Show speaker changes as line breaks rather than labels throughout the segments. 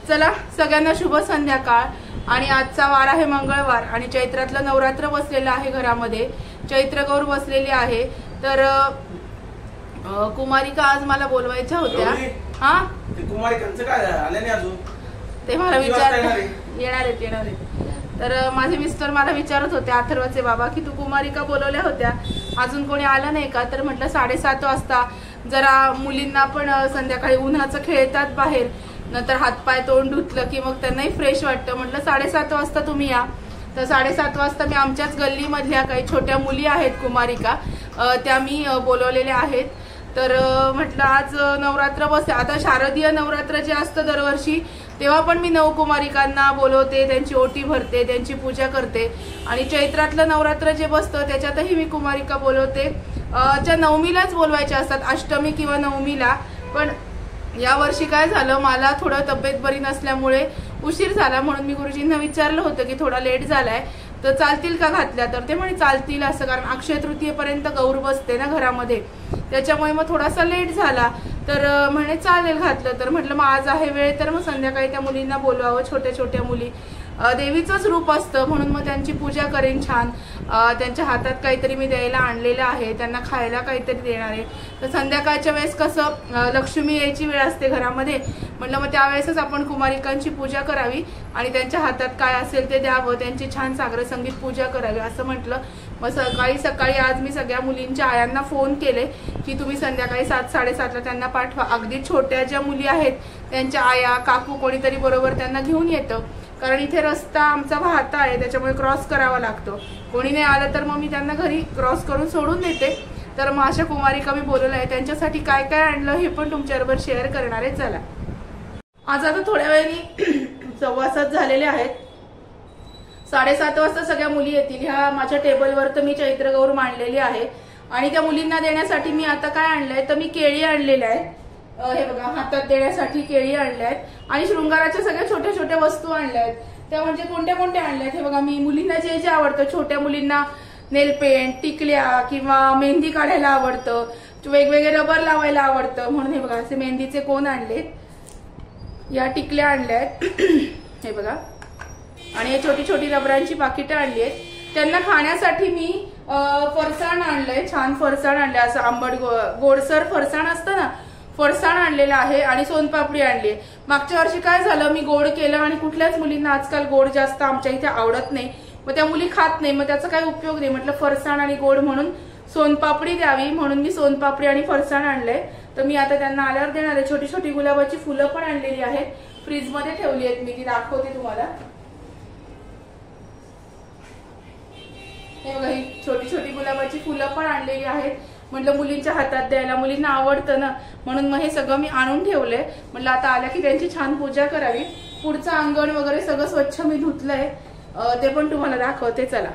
चला सगळ्यांना शुभ संध्याकाळ। आणि आजचा वार आहे मंगळवार आणि चैत्रातलं नवरात्र बसलेलं आहे घरामध्ये, चैत्र गौर बसलेली आहे। तर कुमारिका आज मला बोलवायच्या होत्या। हा
कुमारिकांचं काय आलं नाही अजून,
ते मला येणार आहेत। तर माझे मिस्टर मला विचारत होते अथर्वचे बाबा की तू कुमारिका बोलवल्या होत्या, अजून कोणी आलं नाही का? तर म्हटलं 7:30 वाजता जरा मुलींना पण संध्याकाळी उन्हाचं खेळतात बाहेर, नंतर हातपाय तोंड धुतलं की मग त्यांनाही फ्रेश वाटतं। म्हटलं 7:30 वाजता तुम्ही या। तर 7:30 वाजता मी आमच्याच गल्लीमधल्या काही छोट्या मुली आहेत कुमारिका, त्या मी बोलवलेल्या आहेत। तर म्हटलं आज नवरात्र बसते, आता शारदीय नवरात्र जे असतं दरवर्षी तेव्हा पण मी 9 कुमारिकांना बोलवते, त्यांची ओटी भरते, त्यांची पूजा करते। आणि चैत्रातलं नवरात्र जे बसतं त्याच्यातही मी कुमारिका बोलवते, ज्या नवमीलाच बोलवायच्या असतात, अष्टमी किंवा नवमीला। पण या वर्षी काय झालं, मला थोडं तब्येत बरी नसल्यामुळे उशीर झाला, म्हणून मी गुरुजींना विचारलं होतं की थोडा लेट झालाय तर चालतील का घातल्या? तर ते म्हणे चालतील असं, कारण अक्षय तृतीयेपर्यंत गौर बसते ना घरामध्ये, त्याच्यामुळे मग थोडासा लेट झाला। तर म्हणे चालेल घातलं। तर म्हटलं मग आज आहे वेळ तर मग संध्याकाळी त्या मुलींना बोलवावं, छोट्या छोट्या मुली, देवीचंच रूप असतं म्हणून मग त्यांची पूजा करेन छान। त्यांच्या हातात काहीतरी मी द्यायला आणलेलं आहे, त्यांना खायला काहीतरी देणार आहे। तर संध्याकाळच्या वेळेस कसं लक्ष्मी यायची वेळ असते घरामध्ये, म्हटलं मग त्यावेळेसच आपण कुमारिकांची पूजा करावी आणि त्यांच्या हातात काय असेल ते द्यावं, त्यांची छान सागर संगीत पूजा करावी असं म्हटलं। मग सकाळी आज मी सगळ्या मुलींच्या आयांना फोन केले की तुम्ही संध्याकाळी 7-7:30ला त्यांना पाठवा। अगदी छोट्या ज्या मुली आहेत त्यांच्या आया काकू कोणीतरी बरोबर त्यांना घेऊन येतं, कारण इथे रस्ता आमचा वाहता आहे त्याच्यामुळे क्रॉस करावा लागतो। कोणी नाही आलं तर मग मी त्यांना घरी क्रॉस करून सोडून देते। तर मग अशा कुमारिका मी बोलवल्या आहे, त्यांच्यासाठी काय काय आणलं हे पण तुमच्याबरोबर शेअर करणार आहे। चला आज आता थोड्या वेळाने 7:15 झालेले आहेत, 7:30 वाजता सगळ्या मुली येतील। ह्या माझ्या टेबलवर तर मी चैत्र गौर मांडलेली आहे आणि त्या मुलींना देण्यासाठी मी आता काय आणलंय तर मी केळी आणलेल्या आहेत, हे बघा हातात देण्यासाठी केळी आणल्या आहेत आणि शृंगाराच्या सगळ्या छोट्या छोट्या वस्तू आणल्या आहेत। त्या म्हणजे कोणत्या कोणत्या आणल्या आहेत हे बघा, मी मुलींना जे जे आवडतं, छोट्या मुलींना नेल पेंट, टिकल्या किंवा मेहंदी काढायला आवडतं, वेगवेगळे रबर लावायला आवडतं म्हणून हे बघा असे मेहंदीचे कोण आणलेत, या टिकल्या आणल्या आहेत हे बघा, आणि हे छोटी छोटी रबरांची पाकिटं आणली आहेत। त्यांना खाण्यासाठी मी फरसाण आणलंय, छान फरसाण आणलंय, असं आंबट गोडसर फरसाण असतं ना, फरसाण आणलेलं आहे आणि सोनपापडी आणली आहे। मागच्या वर्षी काय झालं, मी गोड केलं आणि कुठल्याच मुलींना आजकाल गोड जास्त आमच्या इथे आवडत नाही, मग त्या मुली खात नाही, मग त्याचा काही उपयोग नाही। म्हटलं फरसाण आणि गोड म्हणून सोनपापडी द्यावी म्हणून मी सोनपापडी आणि फरसाण आणलंय। तर मी आता त्यांना आल्यावर देणार आहे। छोटी छोटी गुलाबाची फुलं पण आणलेली आहेत, फ्रीजमध्ये ठेवली आहेत, मी ती दाखवते तुम्हाला। हे बघा ही छोटी छोटी गुलाबाची फुलं पण आणलेली आहेत, म्हटलं मुलींच्या हातात द्यायला, मुलींना आवडतं ना म्हणून मग हे सगळं मी आणून ठेवलंय। म्हटलं आता आल्या की त्यांची छान पूजा करावी। पुढचं अंगण वगैरे सगळं स्वच्छ मी धुतलंय, ते पण तुम्हाला दाखवते। चला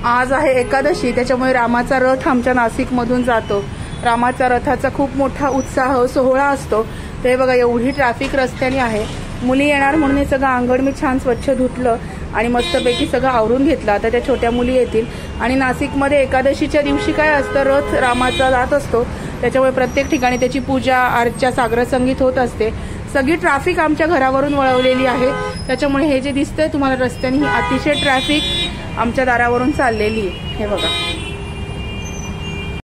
आज आहे एकादशी, त्याच्यामुळे रामाचा रथ आमच्या नाशिक मधून जातो। रामाच्या रथाचा खूप मोठा उत्साह सोहळा असतो। ते बघा एवढी ट्रॅफिक रस्त्याने आहे, मुली येणार म्हणून हे सगळं अंगण मी छान स्वच्छ धुतलं आणि मस्तपैकी सगळं आवरून घेतलं। आता त्या छोट्या मुली येतील आणि नाशिकमध्ये एकादशीच्या दिवशी काय असतं, रथ रामाचा जात असतो, त्याच्यामुळे प्रत्येक ठिकाणी त्याची पूजा अर्चा सागर संगीत होत असते। सगळी ट्रॅफिक आमच्या घरावरून वळवलेली आहे, त्याच्यामुळे हे जे दिसतंय तुम्हाला रस्त्याने ही अतिशय ट्रॅफिक आमच्या दारावरून चाललेली आहे। हे बघा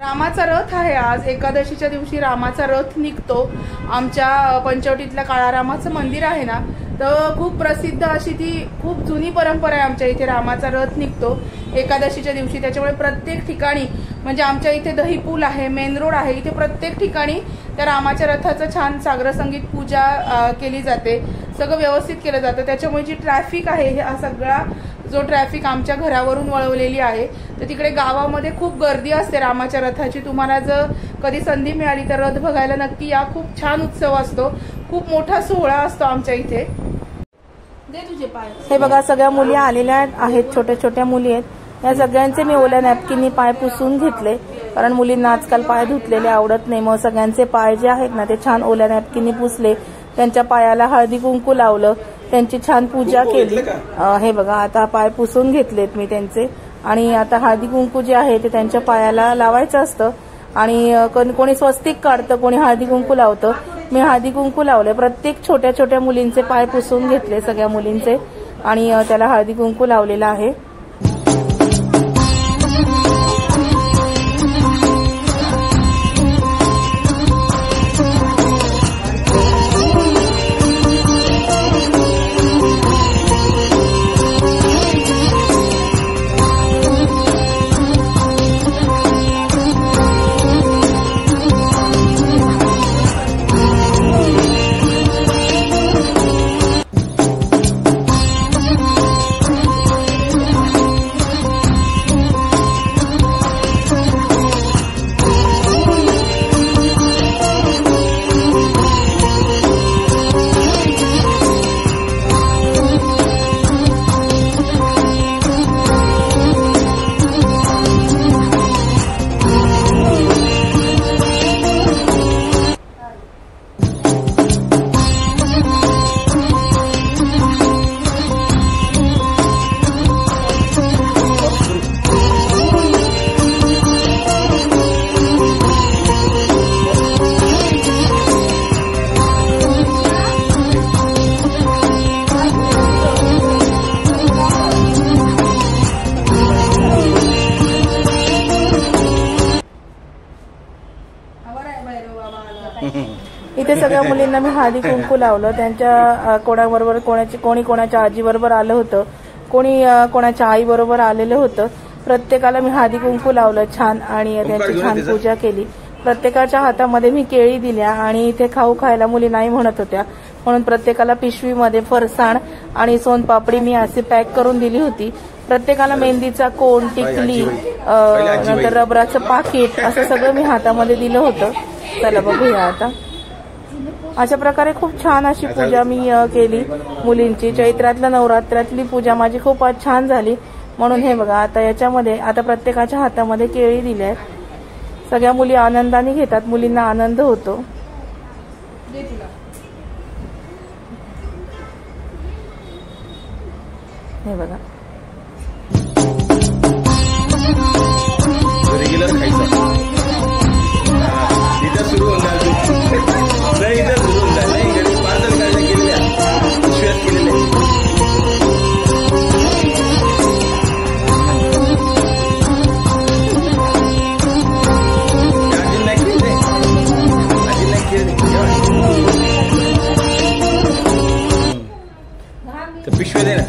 रामाचा रथ आहे, आज एकादशीच्या दिवशी रामाचा रथ निघतो। आमच्या पंचवटीतल्या काळारामाचं मंदिर आहे ना, तर खूप प्रसिद्ध अशी ती खूप जुनी परंपरा आहे आमच्या इथे, रामाचा रथ निघतो एकादशीच्या दिवशी। त्याच्यामुळे प्रत्येक ठिकाणी म्हणजे आमच्या इथे दहीपूल आहे, मेन रोड आहे, इथे प्रत्येक ठिकाणी त्या रामाच्या रथाचं छान सागर संगीत पूजा केली जाते, सगळं व्यवस्थित केलं जातं। त्याच्यामुळे जी ट्रॅफिक आहे हा सगळा जो ट्रॅफिक आमच्या घरावरून वळवलेली आहे, तर तिकडे गावामध्ये खूप गर्दी असते रामाच्या रथाची। तुम्हाला जर कधी संधी मिळाली तर रथ बघायला नक्की या, खूप छान उत्सव असतो, खूप मोठा सोहळा असतो आमच्या इथे। हे बघा सगळ्या मुली आलेल्या आहेत, छोट्या छोट्या मुली आहेत, या सगळ्यांचे मी ओल्या नॅपकिननी पाय पुसून घेतले, कारण मुलींना आजकाल पाय धुतलेले आवडत नाही। मग सगळ्यांचे पाय जे आहेत ना ते छान ओल्या नॅपकिननी पुसले, त्यांच्या पायाला हळदी कुंकू लावलं, त्यांची छान पूजा केली। हे बघा आता पाय पुसून घेतलेत मी त्यांचे, आणि आता हळदी कुंकू जे आहे ते त्यांच्या पायाला लावायचं असतं आणि कोणी स्वस्तिक काढतं, कोणी हळदी कुंकू लावतं। मी हळदी कुंकू लावले. प्रत्येक छोट्या छोट्या मुलींचे पाय पुसून घेतले, सगळ्या मुलींचे, आणि त्याला हळदी कुंकू लावलेला आहे. इथे सगळ्या मुलींना मी हळदी कुंकू लावलं. त्यांच्या कोणाबरोबर कोणी कोणाच्या आजीबरोबर आलं होतं, कोणी कोणाच्या आईबरोबर आलेलं होतं. प्रत्येकाला मी हळदी कुंकू लावलं छान, आणि त्यांची छान पूजा केली. प्रत्येकाच्या हातामध्ये मी केळी दिल्या, आणि इथे खाऊ खायला मुली नाही म्हणत होत्या, म्हणून प्रत्येकाला पिशवीमध्ये फरसाण आणि सोनपापडी मी असे पॅक करून दिली होती. प्रत्येकाला मेहंदीचा कोण, टिकली, नंतर रबराचं पाकिट असं सगळं मी हातामध्ये दिलं होतं. चला बघूया आता. अशा प्रकारे खूप छान अशी पूजा मी केली मुलींची. चैत्रातल्या नवरात्रातली पूजा माझी खूप छान झाली. म्हणून हे बघा, आता याच्यामध्ये आता प्रत्येकाच्या हातामध्ये केळी दिल्या आहेत. सगळ्या मुली आनंदाने घेतात, मुलींना आनंद होतो. हे बघा,
रेग्युलर खायचं इथं सुरू होणार नाही, इथं सुरू होणार नाही. घरी पार्सल करायला गेलेल्या विश्वास केलेले अजून नाही खेळले, अजून नाही खेळले. तर पिशव्या दे ना.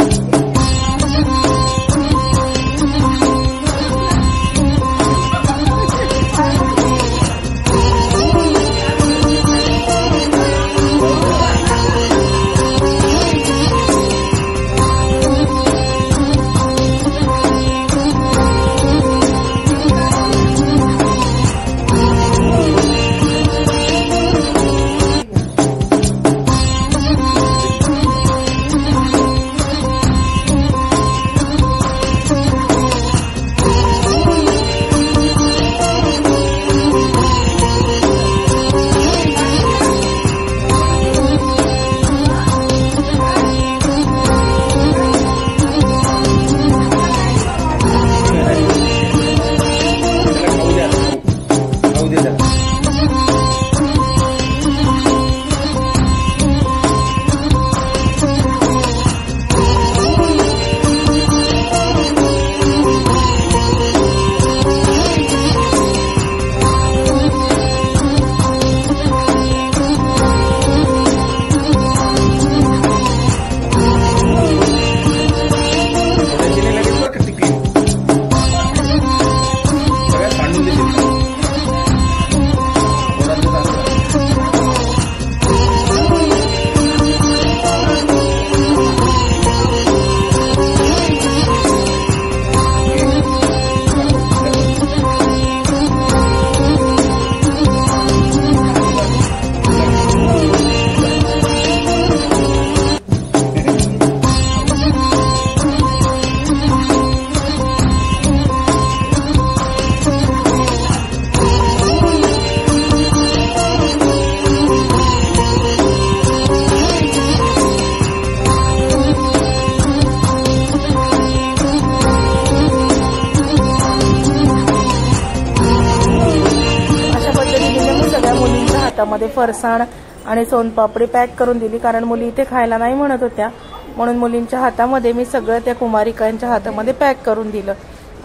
मध्ये फरसाण आणि सोनपापडी पॅक करून दिली, कारण मुली इथे खायला नाही म्हणत होत्या, म्हणून मुलींच्या हातामध्ये मी सगळं त्या कुमारिकांच्या हातामध्ये पॅक करून दिलं.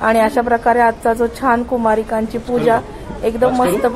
आणि अशा प्रकारे आजचा जो छान कुमारिकांची पूजा एकदम मस्त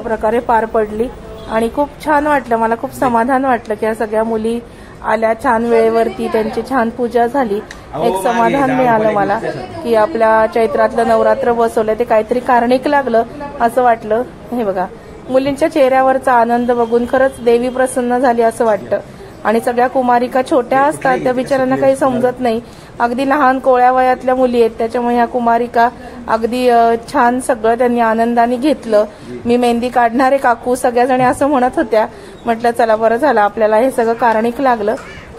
प्रकारे पार पडली आणि खूप छान वाटलं. मला खूप समाधान वाटलं की या सगळ्या मुली आल्या छान वेळेवरती, त्यांची छान पूजा झाली. एक समाधान मिळालं मला की आपल्या चैत्रातलं नवरात्र बसवलं ते काहीतरी कारणिक लागलं असं वाटलं. हे बघा, मुलींच्या चेहऱ्यावरचा आनंद बघून खरंच देवी प्रसन्न झाली असं वाटतं. आणि सगळ्या कुमारिका छोट्या असतात, त्या बिचाऱ्यांना काही समजत नाही, अगदी लहान कोळ्या वयातल्या मुली आहेत, त्याच्यामुळे ह्या कुमारिका अगदी छान सगळं त्यांनी आनंदाने घेतलं. मी मेहंदी काढणारे काकू सगळ्याजणी असं म्हणत होत्या, म्हटलं चला बरं झालं आपल्याला हे सगळं कारणिक लागलं.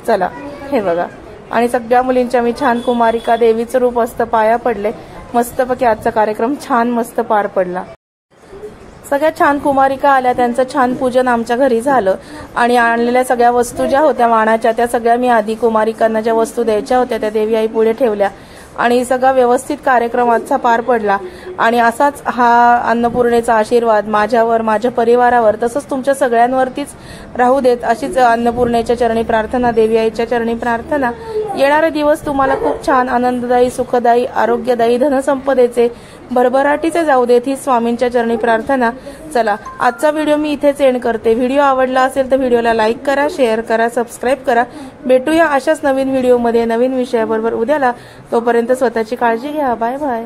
चला हे बघा, आणि सगळ्या मुलींच्या मी छान कुमारिका देवीचं रूप असतं पाया पडले. मस्तपैकी आजचा कार्यक्रम छान मस्त पार पडला. सगळ्या छान कुमारिका आल्या, त्यांचं छान पूजन आमच्या घरी झालं. आणि आणलेल्या सगळ्या वस्तू ज्या होत्या वाणाच्या, त्या सगळ्या मी आधी कुमारिकांना ज्या वस्तू द्यायच्या होत्या त्या देवी आई पुढे ठेवल्या. आणि सगळा व्यवस्थित कार्यक्रम आजचा पार पडला. आणि असाच हा अन्नपूर्णेचा आशीर्वाद माझ्यावर, माझ्या परिवारावर, तसंच तुमच्या सगळ्यांवरतीच राहू देत, अशीच अन्नपूर्णेच्या चरणी प्रार्थना, देवी आईच्या चरणी प्रार्थना. येणारे दिवस तुम्हाला खूप छान आनंददायी, सुखदायी, आरोग्यदायी, धनसंपदेचे, भरभराटीचे जाऊ देत, ही स्वामींच्या चरणी प्रार्थना. चला आजचा व्हिडिओ मी इथेच एंड करते. व्हिडिओ आवडला असेल तर व्हिडिओला लाईक करा, शेअर करा, सबस्क्राईब करा. भेटूया अशाच नवीन व्हिडिओमध्ये नवीन विषयाबरोबर उद्याला. तोपर्यंत स्वतःची काळजी घ्या. Bye bye.